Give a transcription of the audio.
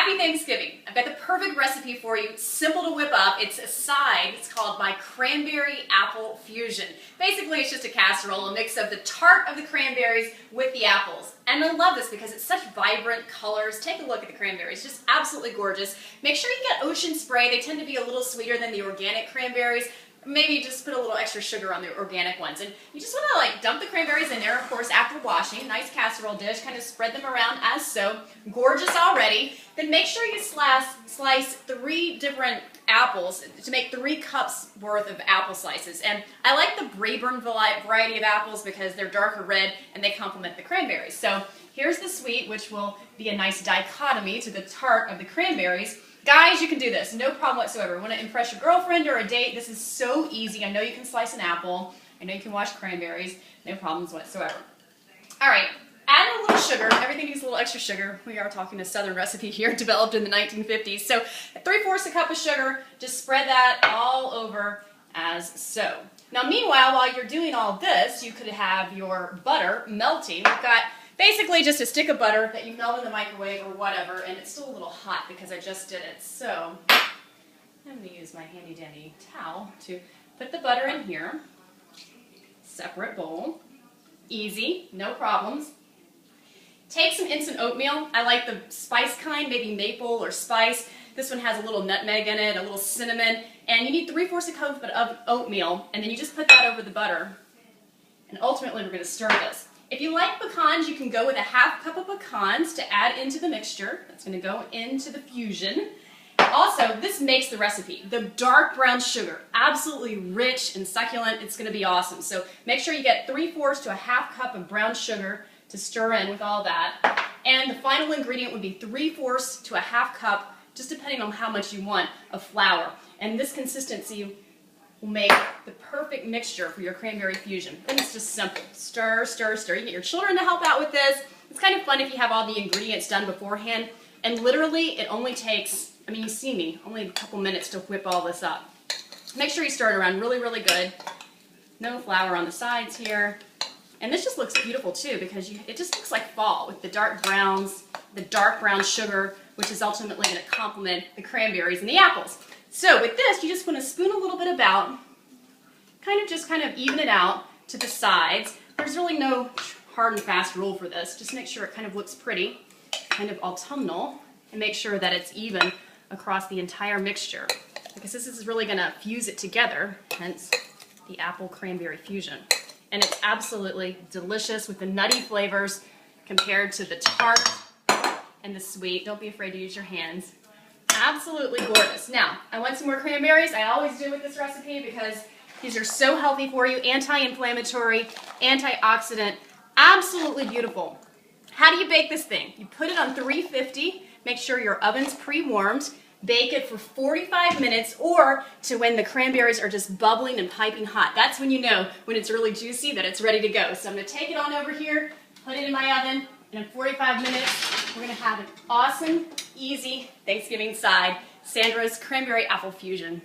Happy Thanksgiving. I've got the perfect recipe for you. It's simple to whip up. It's a side. It's called my Cranberry Apple Fusion. Basically, it's just a casserole, a mix of the tart of the cranberries with the apples. And I love this because it's such vibrant colors. Take a look at the cranberries. Just absolutely gorgeous. Make sure you get Ocean Spray. They tend to be a little sweeter than the organic cranberries. Maybe just put a little extra sugar on the organic ones. And you just want to dump the cranberries in there, of course, after washing. Nice casserole dish, kind of spread them around as so. Gorgeous already. Then make sure you slice 3 different apples to make 3 cups worth of apple slices. And I like the Braeburn variety of apples because they're darker red and they complement the cranberries. So here's the sweet, which will be a nice dichotomy to the tart of the cranberries. Guys, you can do this, no problem whatsoever. Want to impress your girlfriend or a date? This is so easy. I know you can slice an apple. I know you can wash cranberries. No problems whatsoever. All right, add a little sugar. Everything needs a little extra sugar. We are talking a Southern recipe here, developed in the 1950s. So 3/4 cup of sugar, just spread that all over as so. Now meanwhile, while you're doing all this, you could have your butter melting. We've got basically just a stick of butter that you melt in the microwave or whatever, and it's still a little hot because I just did it. So I'm going to use my handy dandy towel to put the butter in here. Separate bowl. Easy, no problems. Take some instant oatmeal. I like the spice kind, maybe maple or spice. This one has a little nutmeg in it, a little cinnamon, and you need 3/4 cup of oatmeal, and then you just put that over the butter. And ultimately we're going to stir this. If you like pecans, you can go with a 1/2 cup of pecans to add into the mixture. That's going to go into the fusion. Also, this makes the recipe. The dark brown sugar, absolutely rich and succulent. It's going to be awesome. So make sure you get 3/4 to a 1/2 cup of brown sugar to stir in with all that. And the final ingredient would be 3/4 to a 1/2 cup, just depending on how much you want, of flour. And this consistency will make the perfect mixture for your cranberry fusion. Then it's just simple. Stir, stir, stir. You get your children to help out with this. It's kind of fun if you have all the ingredients done beforehand. And literally, it only takes, I mean, you see me, only a couple minutes to whip all this up. Make sure you stir it around really, really good. No flour on the sides here. And this just looks beautiful too because it just looks like fall with the dark browns, the dark brown sugar, which is ultimately going to complement the cranberries and the apples. So with this, you just want to spoon a little bit about, kind of even it out to the sides. There's really no hard and fast rule for this. Just make sure it kind of looks pretty, kind of autumnal, and make sure that it's even across the entire mixture because this is really going to fuse it together, hence the apple cranberry fusion. And it's absolutely delicious with the nutty flavors compared to the tart and the sweet. Don't be afraid to use your hands. Absolutely gorgeous. Now, I want some more cranberries. I always do with this recipe because these are so healthy for you. Anti-inflammatory, antioxidant, absolutely beautiful. How do you bake this thing? You put it on 350. Make sure your oven's pre-warmed. Bake it for 45 minutes or to when the cranberries are just bubbling and piping hot. That's when you know when it's really juicy that it's ready to go. So I'm going to take it on over here, put it in my oven, and in 45 minutes we're going to have an awesome, easy Thanksgiving side, Sandra's Cranberry Apple Fusion.